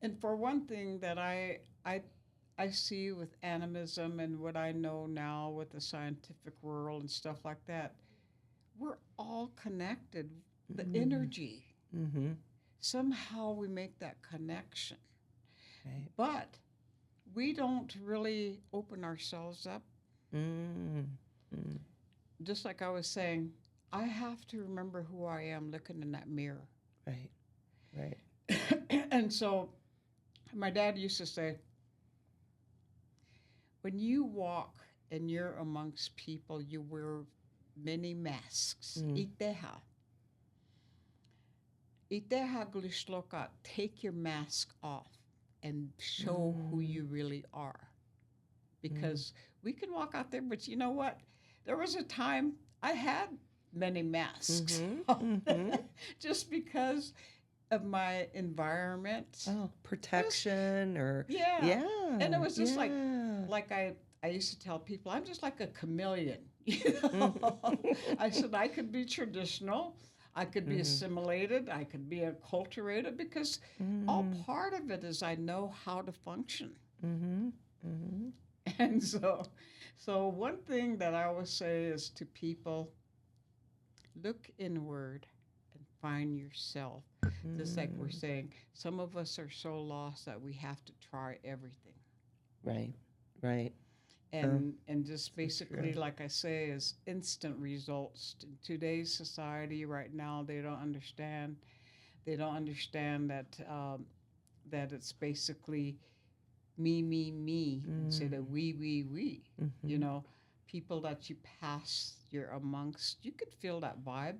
And for one thing that I see with animism and what I know now with the scientific world and stuff like that, we're all connected. The energy, Mm-hmm. somehow we make that connection. Right. But we don't really open ourselves up. Mm-hmm. Just like I was saying, I have to remember who I am looking in that mirror. Right. Right. And so my dad used to say, when you walk and you're amongst people, you wear many masks. Mm. Iteha. Iteha glishloka. Take your mask off and show who you really are. Because we can walk out there, but you know what? There was a time I had many masks just because of my environment. Oh, protection or Yeah. And it was just yeah. like I used to tell people, I'm just like a chameleon. You know? I said I could be traditional, I could be assimilated, I could be acculturated because all part of it is I know how to function. Mm-hmm. Mm-hmm. And so one thing that I always say is to people, look inward and find yourself. Just like we're saying, some of us are so lost that we have to try everything. Right. Right. And just basically, true. like I say, is instant results. In today's society right now, they don't understand. They don't understand that it's basically me, instead of we. You know, people that you pass, you're amongst, you could feel that vibe,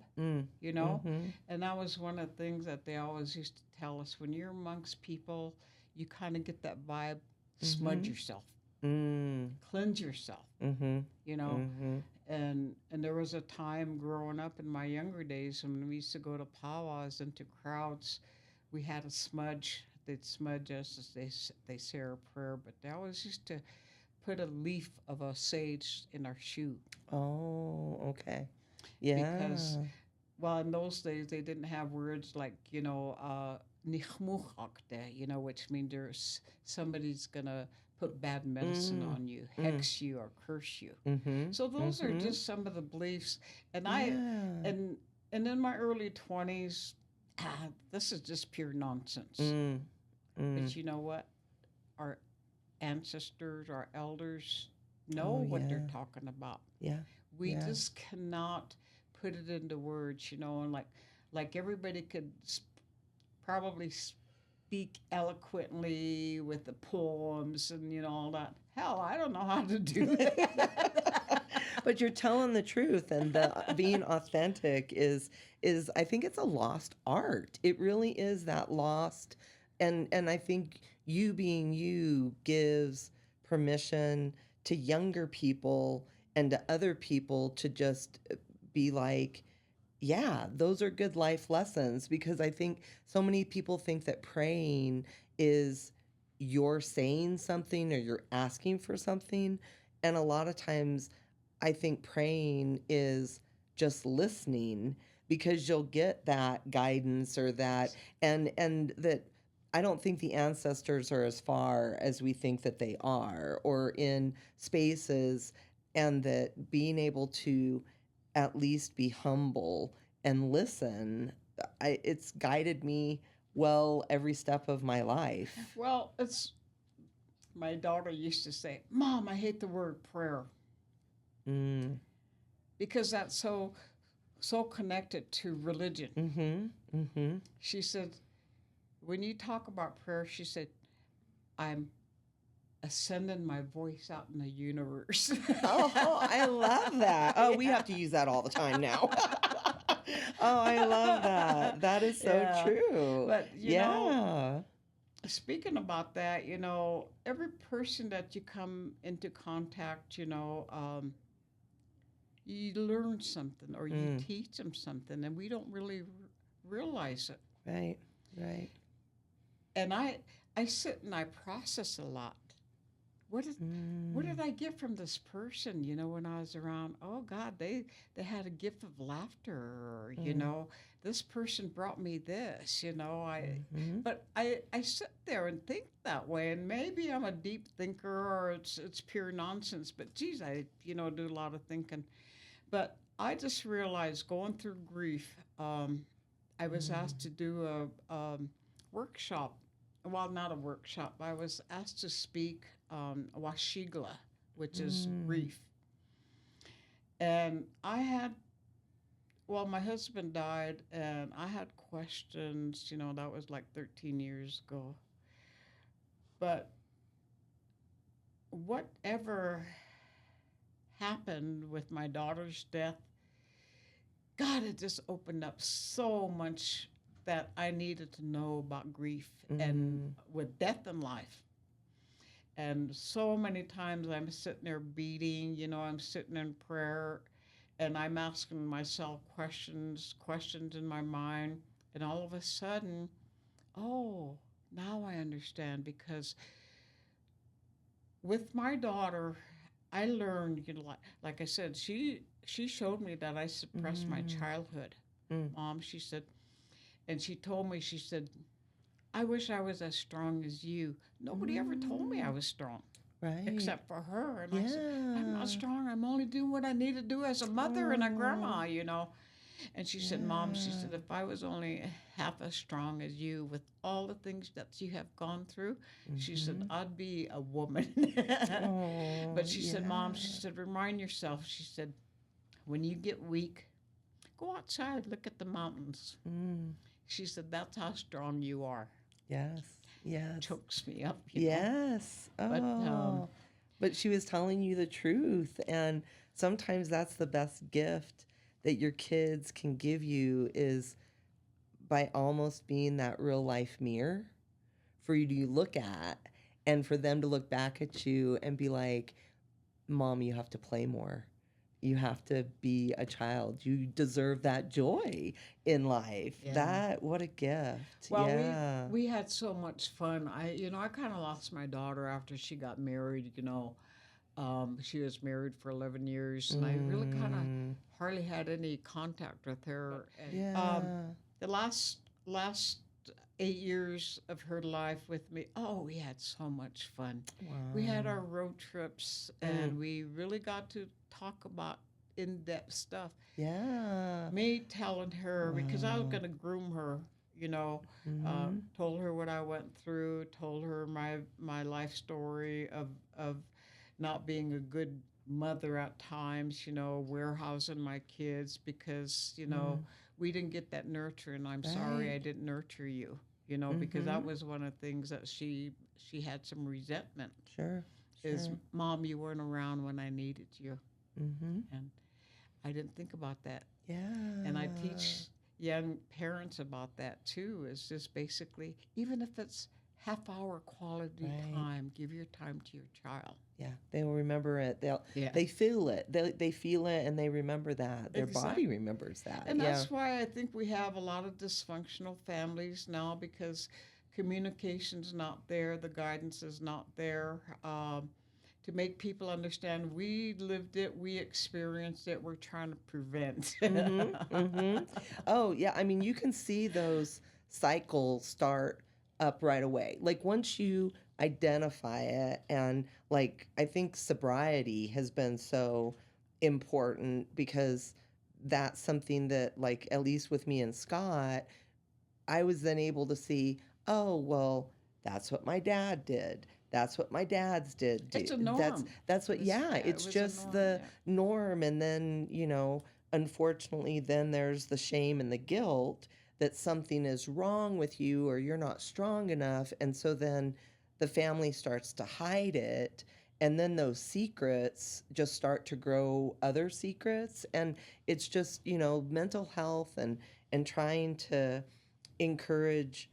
you know? And that was one of the things that they always used to tell us. When you're amongst people, you kind of get that vibe, smudge yourself, cleanse yourself, you know? And there was a time growing up in my younger days when we used to go to powwows and to crowds, we had a smudge. They'd smudge us as they say our prayer, but they always used to put a leaf of a sage in our shoe Oh, okay. Yeah. because, well, in those days they didn't have words like nichmuchakte, which means there's somebody's gonna put bad medicine on you, hex you, or curse you. So those are just some of the beliefs, and Yeah. and in my early 20s, this is just pure nonsense. But you know what? Our ancestors, our elders know Oh, what they're yeah. talking about. Yeah. We Yeah. just cannot put it into words, and like everybody could probably speak eloquently with the poems and all that. Hell, I don't know how to do that. But you're telling the truth, and the being authentic is I think it's a lost art. It really is that lost, and I think you being you gives permission to younger people and to other people to just be like, yeah, those are good life lessons, because I think so many people think that praying is you're saying something or you're asking for something. And a lot of times I think praying is just listening, because you'll get that guidance or that, and that I don't think the ancestors are as far as we think that they are, or in spaces, and that being able to at least be humble and listen, it's guided me well every step of my life. Well, it's my daughter used to say, "Mom, I hate the word prayer Mm. because that's so connected to religion." Mm-hmm. Mm-hmm. She said, "When you talk about prayer," she said, "I'm ascending my voice out in the universe." Oh, I love that. Oh, we have to use that all the time now. Oh, I love that. That is so Yeah. true. But Yeah. speaking about that, every person that you come into contact, you learn something or you teach them something, and we don't really realize it. Right. Right. And I sit and I process a lot. what did what Mm. did I get from this person? You know, when I was around, oh God, they had a gift of laughter, or Mm. this person brought me this. Mhm. But I sit there and think that way, and maybe I'm a deep thinker, or it's pure nonsense. But geez, I do a lot of thinking. But I just realized going through grief, I was asked to Mm. do a workshop. Well, not a workshop. I was asked to speak Washigla, which is Mm. grief. And my husband died, and I had questions. That was like 13 years ago. But whatever happened with my daughter's death, God, it just opened up so much that I needed to know about grief and Mm. with death in life. And so many times I'm sitting there beating, I'm sitting in prayer and I'm asking myself questions in my mind. And all of a sudden, oh, now I understand because with my daughter, I learned, like I said, she showed me that I suppressed my Mm. childhood. Mm. Mom, she said, and she told me, she said, I wish I was as strong as you. Nobody ever told me I Mm. was strong Right. except for her. And I said, I'm not Yeah. strong. I'm only doing what I need to do as a mother and a Oh. grandma. And she said, Mom, she Yeah. said, if I was only half as strong as you with all the things that you have gone through, she said, Mhm. I'd be a woman. Oh, But she said, Mom, she yeah. said, remind yourself, she said, when you get weak, go outside, look at the mountains. Mm. She said, that's how strong you are. Yes. Yes. Chokes me up. Yes. But Oh. But she was telling you the truth. And sometimes that's the best gift that your kids can give you is by almost being that real life mirror for you to look at and for them to look back at you and be like, Mom, you have to play more. You have to be a child. You deserve that joy in life. yeah. That, what a gift. Well, we Yeah. we had so much fun. I kind of lost my daughter after she got married. She was married for 11 years, and I really kind of Mm, hardly had any contact with her. yeah. The last 8 years of her life with me, oh, we had so much fun. We had Wow. our road trips, Mm, and we really got to talk about in-depth stuff. yeah. Me telling her because I was Wow. going to groom her, Mm-hmm. told her what I went through, told her my life story of not being a good mother at times, warehousing my kids because Mm, we didn't get that nurture, and I'm sorry right. I didn't nurture you, because Mm-hmm. that was one of the things that she had some resentment Sure. is, Sure. Mom, you weren't around when I needed you, Mm-hmm. and I didn't think about that. And I Yeah. teach young parents about that too. Is just basically, even if it's half-hour quality Right. time, give your time to your child. Yeah, they'll remember it. Yeah, They feel it. They feel it and they remember that. Their body exactly. remembers that. And Yeah. that's why I think we have a lot of dysfunctional families now because communication's not there, the guidance is not there. To make people understand we lived it, we experienced it, we're trying to prevent. Mm-hmm. Mm-hmm. Oh, yeah. I mean, you can see those cycles start up right away. Like once you identify it, and like I think sobriety has been so important because that's something that, like, at least with me and Scott, I was then able to see, oh, well, that's what my dad did. That's what my dads did do. It's a That's norm. that's what yeah, Yeah, it it's was a just norm. the Yeah. norm and then, unfortunately then there's the shame and the guilt that something is wrong with you or you're not strong enough and so then the family starts to hide it and then those secrets just start to grow other secrets and it's just, mental health and trying to encourage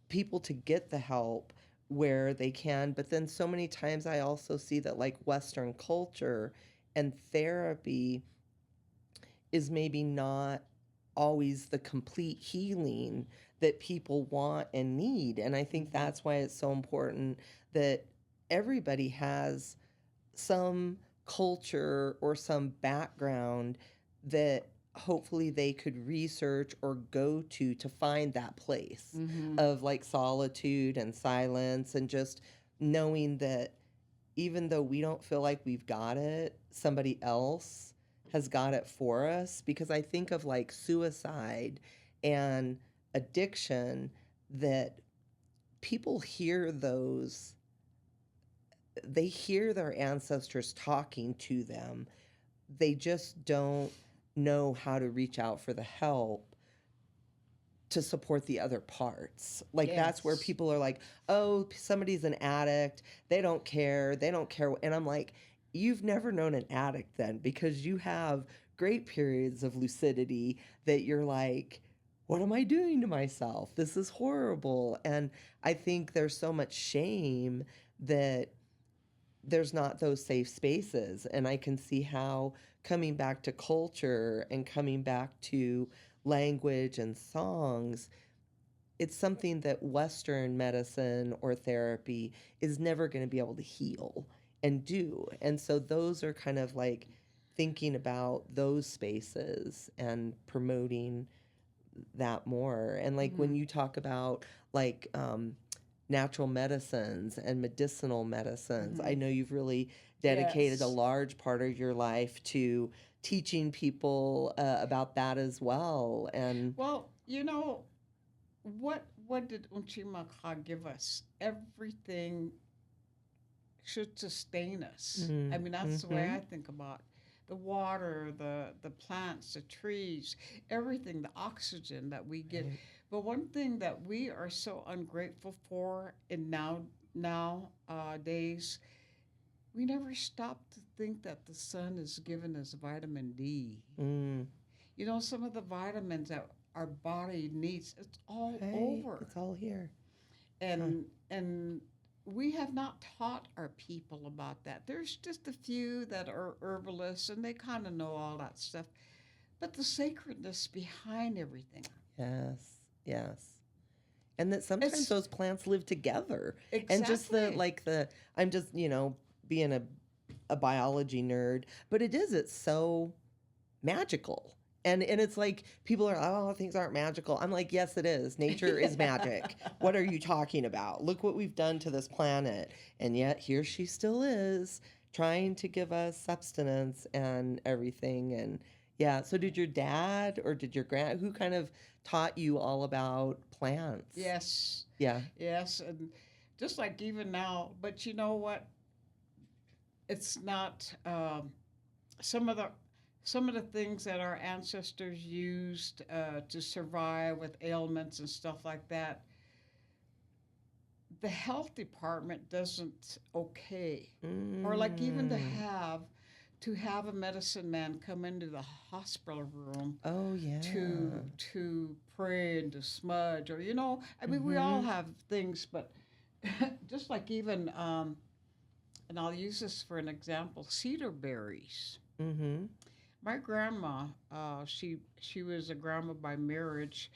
people to get the help where they can. But then so many times I also see that like Western culture and therapy is maybe not always the complete healing that people want and need. And I think Hmm. that's why it's so important that everybody has some culture or some background that hopefully they could research or go to find that place Mm-hmm. of like solitude and silence, and just knowing that even though we don't feel like we've got it, somebody else has got it for us. Because I think of like suicide and addiction, that people hear those, they hear their ancestors talking to them. They just don't know how to reach out for the help to support the other parts. Like that's where Yes. people are like, "Oh, somebody's an addict. They don't care. They don't care." And I'm like, "You've never known an addict then, because you have great periods of lucidity that you're like, what am I doing to myself? This is horrible." And I think there's so much shame that there's not those safe spaces. And I can see how coming back to culture and coming back to language and songs, it's something that Western medicine or therapy is never going to be able to heal and do. And so those are kind of like thinking about those spaces and promoting that more. And like when Mm-hmm. you talk about like natural medicines and medicinal medicines, Mm-hmm. I know you've really dedicated a Yes. large part of your life to teaching people about that as well. And Well, what did Unchimaka give us? Everything should sustain us. I mean, that's the way mm-hmm, I think about the water, the plants, the trees, everything, the oxygen that we get. right. But one thing that we are so ungrateful for in nowadays, we never stop to think that the sun is giving us vitamin D. Mm, Some of the vitamins that our body needs, it's all right. over. It's all here. Huh. And we have not taught our people about that. There's just a few that are herbalists and they kind of know all that stuff. But the sacredness behind everything. Yes. Yes. And that sometimes It's those plants live together. And just the exactly. like the I'm just, being a biology nerd, but it's so magical. And it's like people are, "Oh, things aren't magical." I'm like, "Yes, it is. Nature is magic. What are you talking about? Look what we've done to this planet." And yet here she still is, trying to give us substance and everything. And yeah, so did your dad or did your who kind of taught you all about plants? Yes, Yeah. yes. And just like even now, but you know what? It's not some of the some of the things that our ancestors used to survive with ailments and stuff like that, the health department doesn't okay. Or like even Mm. to have a medicine man come into the hospital room Oh yeah. to pray and to smudge, or I mean, we all Mhm. have things, but just like even and I'll use this for an example, cedar berries. Mhm. My grandma, she was a grandma by marriage.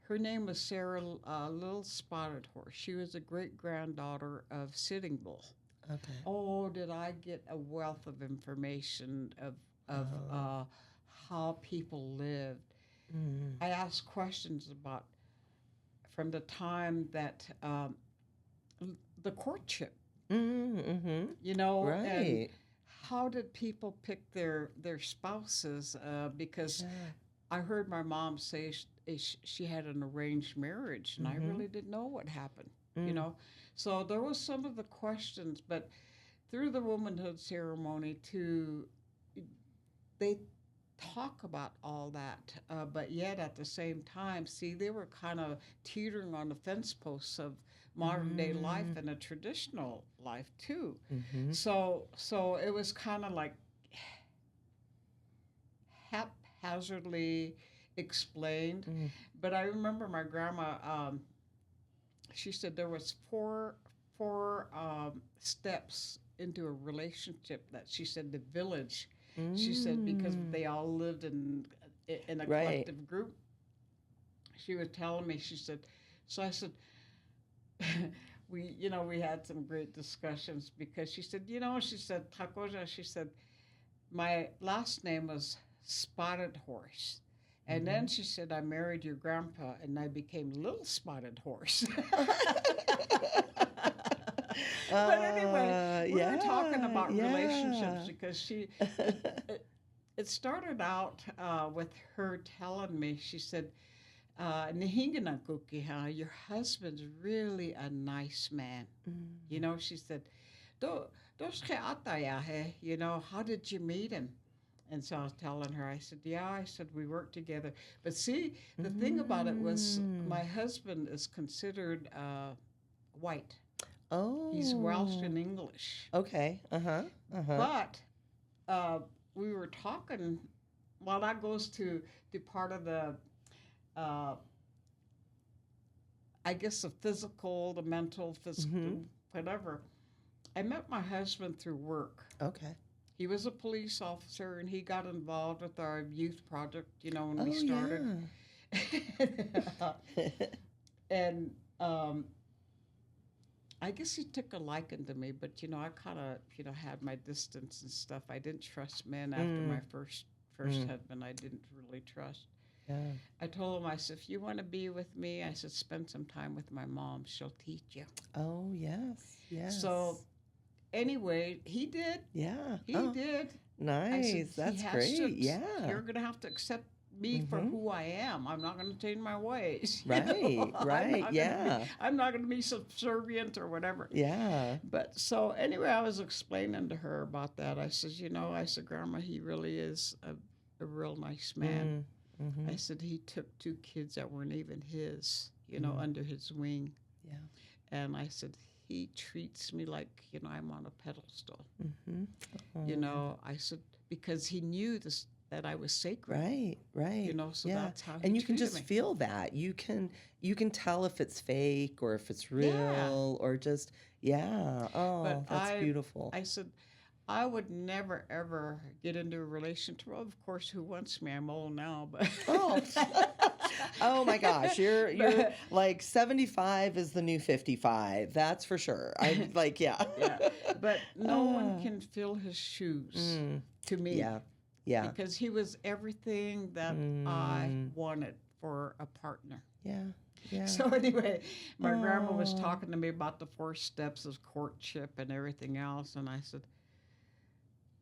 Her name was Sarah Little Spotted Horse. She was a great-granddaughter of Sitting Bull. Okay. Oh, did I get a wealth of information of Oh. how people lived. Mm. I asked questions about from the time that the courtship, Mhm. and Right. how did people pick their spouses? Because Yeah. I heard my mom say she had an arranged marriage, and I Mhm. really didn't know what happened. You Mm. know, so there was some of the questions, but through the womanhood ceremony too, they talk about all that, but yet at the same time, see, they were kind of teetering on the fence posts of modern day life Mm. and a traditional life too. Mhm. So it was kind of like haphazardly explained. Mm. But I remember my grandma. She said there was four steps into a relationship that she said the village. She said because Mm. they all lived in a Right. collective group. She was telling me. She said, so I said, we had some great discussions because she said, she said, Takoja, she said, my last name was Spotted Horse. And Mm-hmm. then she said, I married your grandpa and I became Little Spotted Horse. But anyway, we were talking Yeah, about relationships yeah. because it started out with her telling me, she said, "Nihingana kukiha, your husband's really a nice man." Mm. She said, "Do doske ataya he, how did you meet him?" And so I was telling her, I said, "Yeah," I said, "we worked together." But see, the thing about it was Mm. my husband is considered white. He's Welsh Oh, and English. okay. Uh-huh. Uh-huh. But uh, we were talking, well, that goes to part of the, uh, I guess, the physical, the mental, Mm-hmm. physical, whatever. I met my husband through work. Okay. He was a police officer and he got involved with our youth project, when we Oh, started. yeah. And I guess he took a liking to me, but I kind of had my distance and stuff. I didn't trust men after my Mm. first Mm. husband. I didn't really trust. Yeah. I told him, I said, if you want to be with me, I said, spend some time with my mom. She'll teach you. Oh, yes. So Yes. anyway, he did. Yeah. He Oh, did. I said, nice. That's great. Yeah. you're going to have to accept me for Mm-hmm. who I am. I'm not going to change my ways. Right. Right. Yeah. I'm not going to be subservient or whatever. Yeah. But so anyway, I was explaining to her about that. I said, I said, Grandma, he really is a real nice man. Mm. Mm-hmm. I said, he took two kids that weren't even his, Mm. under his wing. Yeah. And I said, he treats me like, I'm on a pedestal. Mm-hmm. Oh. I said, because he knew that I was sacred. Right, right. So Yeah. that's how he And you can treated just me. feel that. You can tell if it's fake or if it's Yeah. real or just yeah. But Oh, that's beautiful. I said, I would never ever get into a relationship. Well, of course, who wants me? I'm old now, but Oh. Oh my gosh, you're but, like 75 is the new 55. That's for sure. I'm like, yeah. yeah, but no one Ah. can fill his shoes Mm, to me yeah. Yeah. because he was everything that I Mm, wanted for a partner. yeah. Yeah. So anyway, my grandma was Oh. talking to me about the 4 steps of courtship and everything else, and I said,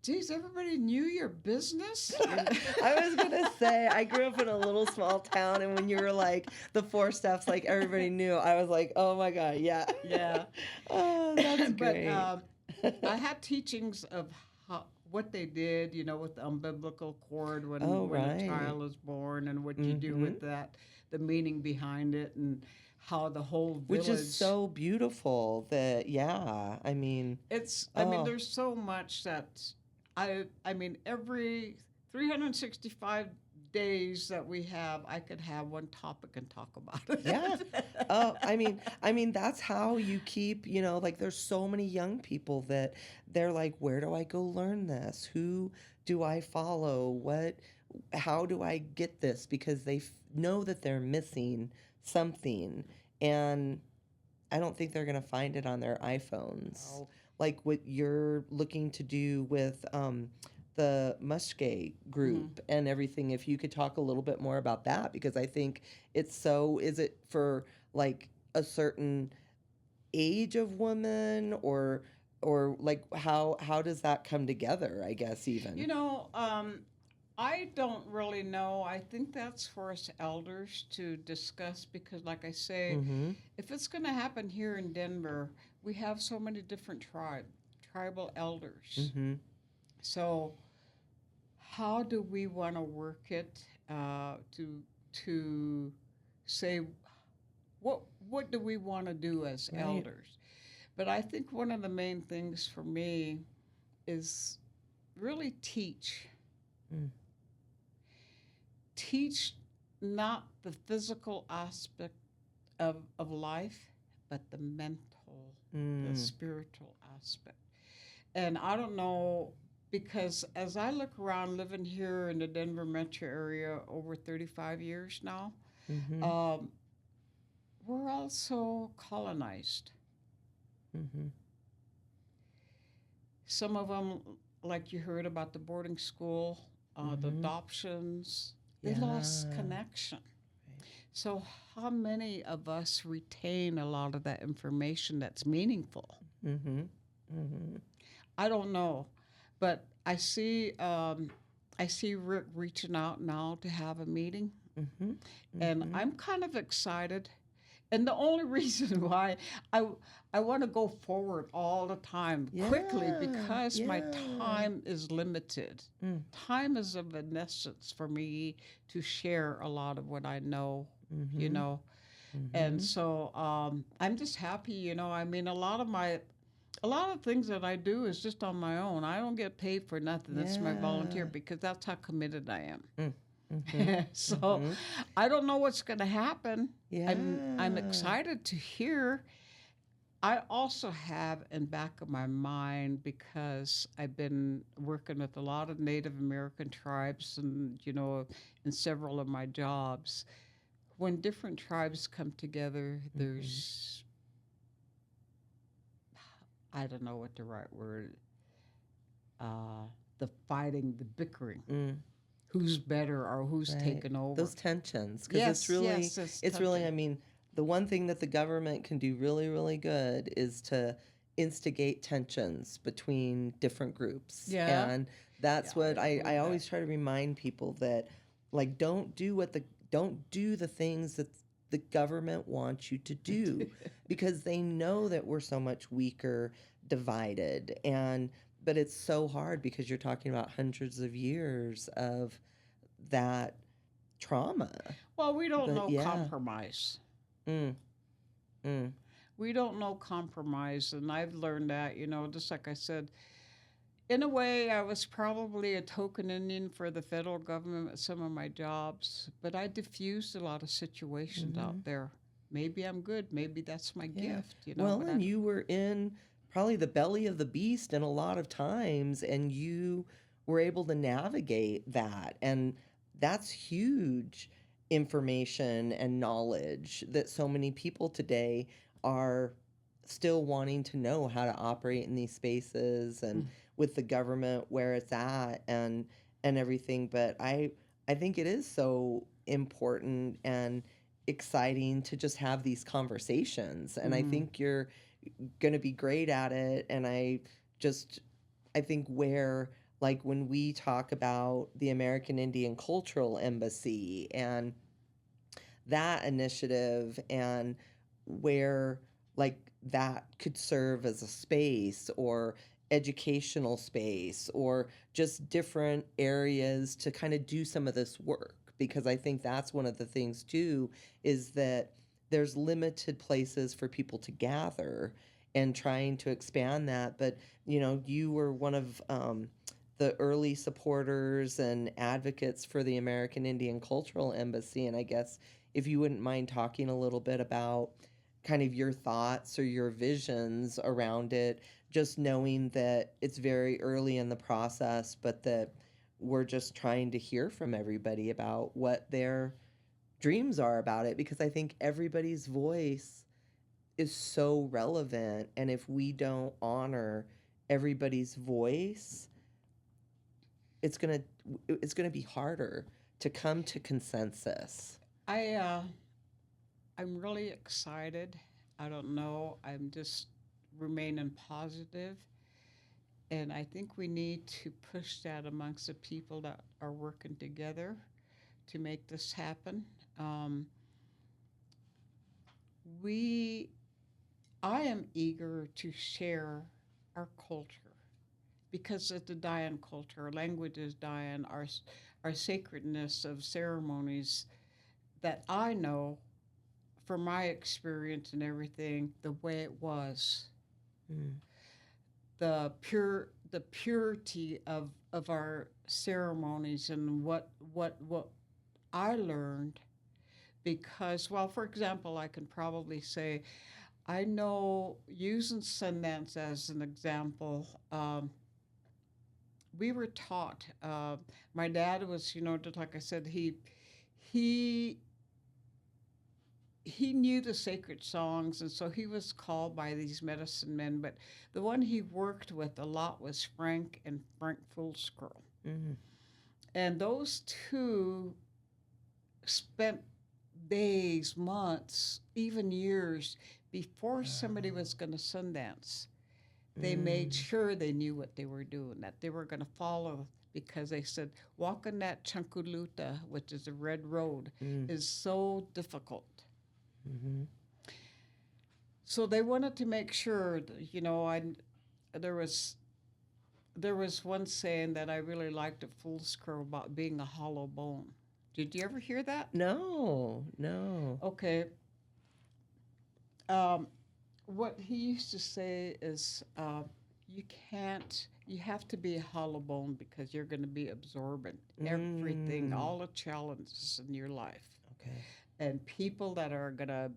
geez, everybody knew your business? I was gonna say I grew up in a little small town, and when you were like the 4 steps, like everybody knew, I was like, oh my god, yeah, Yeah. oh, that's But great. I had teachings of what they did, with the umbilical cord when, Oh, when a right. child is born and what you do Mm-hmm. with that, the meaning behind it, and how the whole Which village. is so beautiful. That yeah, I mean, oh, there's so much that I mean, every 365 days that we have, I could have one topic and talk about it. yeah. Oh, I mean, that's how you keep, like there's so many young people that they're like, where do I go learn this? Who do I follow? How do I get this? Because they know that they're missing something, and I don't think they're gonna find it on their iPhones, No. like what you're looking to do with the Muskeg group and everything. If you could talk a little bit more about that, because I think it's so. Is it for like a certain age of woman, or like how does that come together? I guess even. I don't really know. I think that's for us elders to discuss because, like I say, Mm-hmm. if it's going to happen here in Denver, we have so many different tribal elders. Mm-hmm. So, how do we want to work it to say what do we want to do as Right. elders? But I think one of the main things for me is really teach. Mm. Teach not the physical aspect of life, but the mental, the Mm. spiritual aspect. And I don't know, because as I look around living here in the Denver metro area over 35 years now, Mm-hmm. um, we're also colonized. Mm-hmm. Some of them, like you heard about the boarding school, the Mm-hmm. adoptions, they lost Yeah. connection. Right. So, how many of us retain a lot of that information that's meaningful? Mm-hmm. Mm-hmm. I don't know, but I see Rick reaching out now to have a meeting, Mm-hmm. and Mm-hmm. I'm kind of excited. And the only reason why I I want to go forward all the time quickly Yeah. because my Yeah. time is limited. Mm. Time is of an essence for me to share a lot of what I know, you Mm-hmm. know. And Mm-hmm. so I'm just happy, I mean, a lot of things that I do is just on my own. I don't get paid for nothing. That's my volunteer Yeah. because that's how committed I am. Mm. Mm-hmm. So Mm-hmm. I don't know what's going to happen. I'm Yeah. excited to hear. I also have in back of my mind because I've been working with a lot of Native American tribes and in several of my jobs. When different tribes come together, Mm-hmm. there's I don't know what the right word uh the fighting, the bickering. Mm. Who's better or who's Right. taken over? Those tensions, because Yes, yes, it's it's really, touching. I mean, the one thing that the government can do really, really good is to instigate tensions between different groups. Yeah. And Yeah, that's what I I believe that. always try to remind people that, like, don't do the things that the government wants you to do, because they know that we're so much weaker, divided. And but it's so hard because you're talking about hundreds of years of that trauma. Well, we don't But know yeah. compromise. Mm, mm, We don't know compromise. And I've learned that, just like I said, in a way, I was probably a token Indian for the federal government at some of my jobs, but I diffused a lot of situations out hmm there. Maybe I'm good. Maybe that's my Yeah. gift, Well, but I and don't. you were in probably the belly of the beast in a lot of times, and you were able to navigate that. And that's huge information and knowledge that so many people today are still wanting to know how to operate in these spaces and Mm. with the government where it's at and everything. But I think it is so important and exciting to just have these conversations. And I Mm. think you're going to be great at it. And just, I think where, like, when we talk about the American Indian Cultural Embassy and that initiative, and where, like, that could serve as a space or educational space or just different areas to kind of do some of this work, because I think that's one of the things too, is that there's limited places for people to gather, and trying to expand that. But you were one of the early supporters and advocates for the American Indian Cultural Embassy. And I guess if you wouldn't mind talking a little bit about kind of your thoughts or your visions around it, just knowing that it's very early in the process, but that we're just trying to hear from everybody about what their dreams are about it, because I think everybody's voice is so relevant. And if we don't honor everybody's voice, it's going to be harder to come to consensus. I I'm really excited. I don't know. I'm just remaining positive, and I think we need to push that amongst the people that are working together to make this happen. Um, we, I am eager to share our culture because of the dying culture. Our language is dying. Our sacredness of ceremonies that I know from my experience and everything, the way it was, Mm, the purity of our ceremonies and what I learned because, well, for example, I can probably say I know using Sundance as an example. We were taught. My dad was, just like I said, he he knew the sacred songs, and so he was called by these medicine men. But the one he worked with a lot was Frank Fullscrow. Mm. And those two spent days, months, even years before somebody was going to Sundance. They made Mm. sure they knew what they were doing, that they were going to follow, because they said walking that Chankuluta, which is a red road, Mm. is so difficult. Mm-hmm. So they wanted to make sure, there was there was one saying that I really liked at Fullscrow about being a hollow bone. Did you ever hear that? No, no. Okay. Um, what he used to say is, you can't, you have to be a hollow bone because you're going to be absorbent everything, Mm. all the challenges in your life. Okay. And people that are going to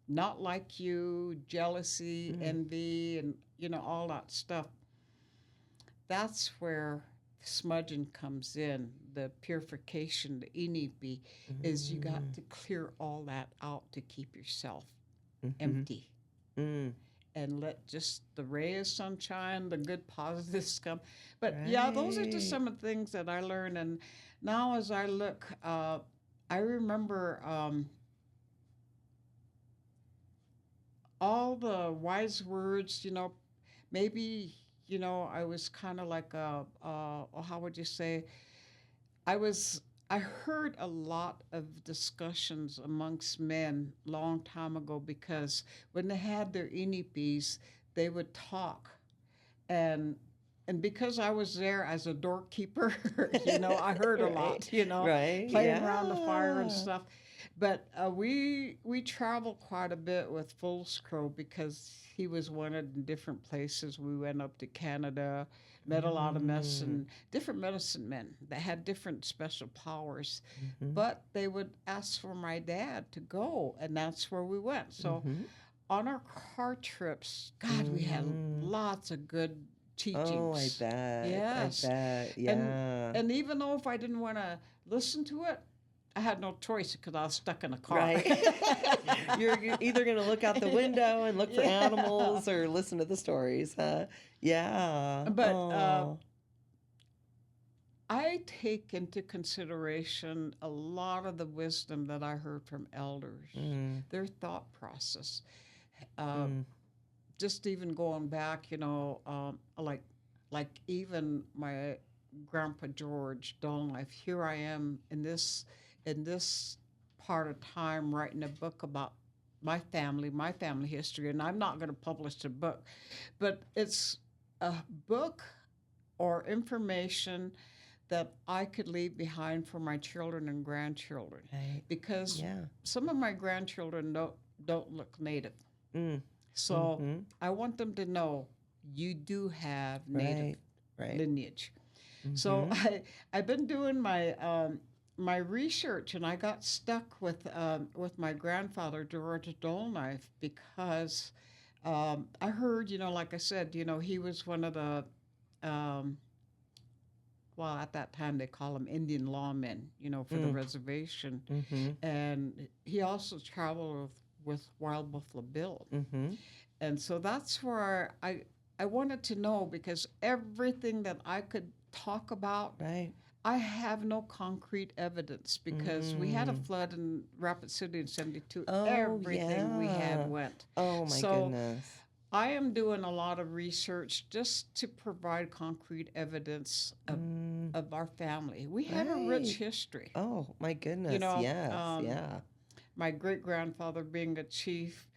not like you, jealousy, Mm. envy, and, all that stuff. That's where smudging comes in, the purification, the inipi, is you got Mm. to clear all that out to keep yourself Mhm. empty Mm. and let just the ray of sunshine, the good positives come. But yeah, those are just Right. some of the things that I learned. And now as I look, I remember all the wise words, maybe, I was kind of like how would you say, I was, I heard a lot of discussions amongst men long time ago because when they had their inipis, they would talk. And and because I was there as a doorkeeper, I heard a Right. lot, Right. playing around the fire and Yeah. stuff. But we traveled quite a bit with Fullscrow because he was wanted in different places. We went up to Canada, met a lot of Mm. different medicine men that had different special powers. Mhm. But they would ask for my dad to go, and that's where we went. So Mhm. on our car trips, God, we had Mhm. lots of good Oh, I teachings. bet. I Yes. bet. And Yeah. and even though if I didn't want to listen to it, I had no choice because I was stuck in a car. Right. You're either going to look out the window and look for Yeah. animals or listen to the stories, huh? Yeah. But Oh. I take into consideration a lot of the wisdom that I heard from elders, Mm. their thought process. Uh, Mm. just even going back, like even my grandpa George Dull Knife. Here I am in this part of time writing a book about my family history, and I'm not going to publish a book, but it's a book or information that I could leave behind for my children and grandchildren, Right. because Yeah. some of my grandchildren don't look native. Mm. So Mhm. I want them to know you do have native Right. Right. lineage. So Mhm. I've been doing my research, and I got stuck with my grandfather George Dull Knife because I heard, like I said, he was one of the um, well, at that time they call them Indian lawmen, for the Mm. reservation, Mhm. and he also traveled with Wild Buffalo Bill. Mhm. And so that's where I wanted to know, because everything that I could talk about, Right. I have no concrete evidence because we had a Mm. flood in Rapid City in 72. Oh, Everything we had yeah. went. Oh my So goodness. I am doing a lot of research just to provide concrete evidence Mm. of our family. We have a rich Right. history. Oh my You goodness. know, Yes. um, Yeah. my great grandfather being a chief,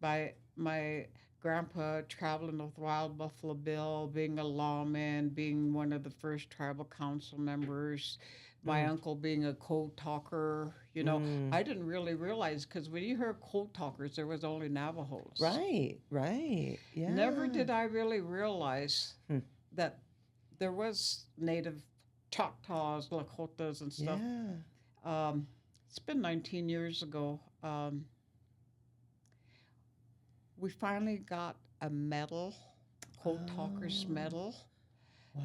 by my grandpa traveling with Wild Buffalo Bill, being a lawman, being one of the first tribal council members, my Mm. uncle being a code talker. Mm. I didn't really realize, because when you heard code talkers, there was only Navajos. Right. Right. Never Yeah. did I really realize Hmm. that there was native Choctaws, Lakotas, and stuff. Yeah. Um, it's been 19 years ago. We finally got a medal, Code Talkers Oh. medal, Wow.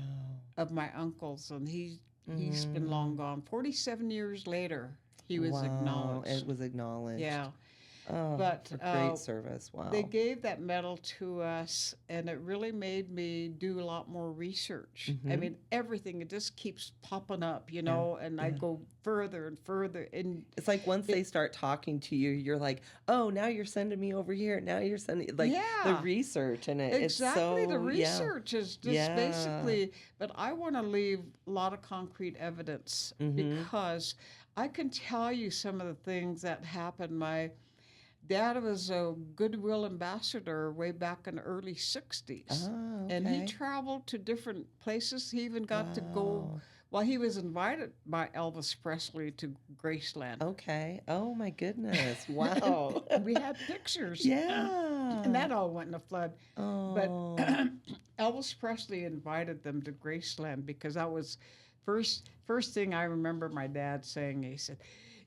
of my uncle's, and he's been long Mm. gone. 47 years later, he was Wow. It acknowledged. was acknowledged. Yeah, Oh, But a great service. Wow. they gave that medal to us, and it really made me do a lot more research. I Mm-hmm. mean, everything, it just keeps popping up, Yeah. and I Yeah. go further and further. And It's like once it, they start talking to you, you're like, oh, now you're sending me over here. Now you're sending like the yeah, research in it. It's exactly. The so, yeah. research is just Yeah. basically, but I want to leave a lot of concrete evidence Mm-hmm. because I can tell you some of the things that happened. My dad was a Goodwill ambassador way back in the early 60s. Oh, And he okay. traveled to different places. He even got to go, Wow. well, he was invited by Elvis Presley to Graceland. Okay. Oh my goodness. Wow. And we had pictures. And Yeah. that all went in a flood. But Oh. Elvis Presley invited them to Graceland because that was first thing I remember my dad saying. He said,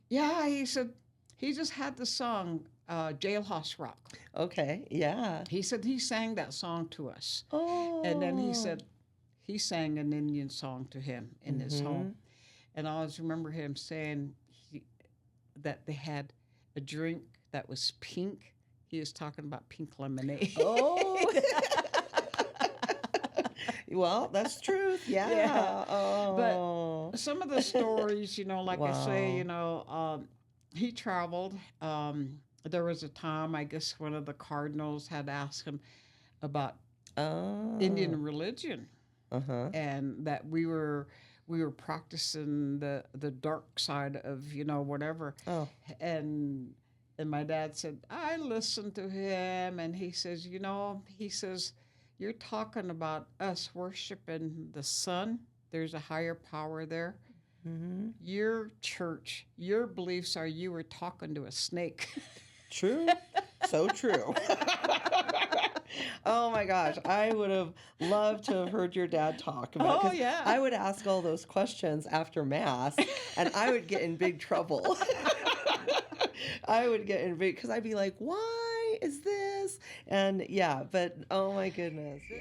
"Yeah," he said, he just had the song Jailhouse Rock. Okay. Yeah. He said he sang that song to us, and then he Oh. said he sang an Indian song to him in his Mm-hmm. home. And I always remember him saying that they had a drink that was pink. He was talking about pink lemonade. Oh. Well, that's truth. Yeah. Yeah. But Oh. some of the stories, like I say, Wow. he traveled. There was a time, I guess, one of the cardinals had asked him about Oh. Indian religion, Uh-huh. and that we were practicing the dark side of whatever. Oh. And my dad said, I listened to him, and he says, he says, you're talking about us worshiping the sun. There's a higher power there. Mm-hmm. Your church, your beliefs are you were talking to a snake. True. So true. Oh my gosh. I would have loved to have heard your dad talk about it, Oh 'cause yeah. I would ask all those questions after Mass and I would get in big trouble. I would get in big because I'd be like, why is this? And yeah, but oh my goodness. Yeah.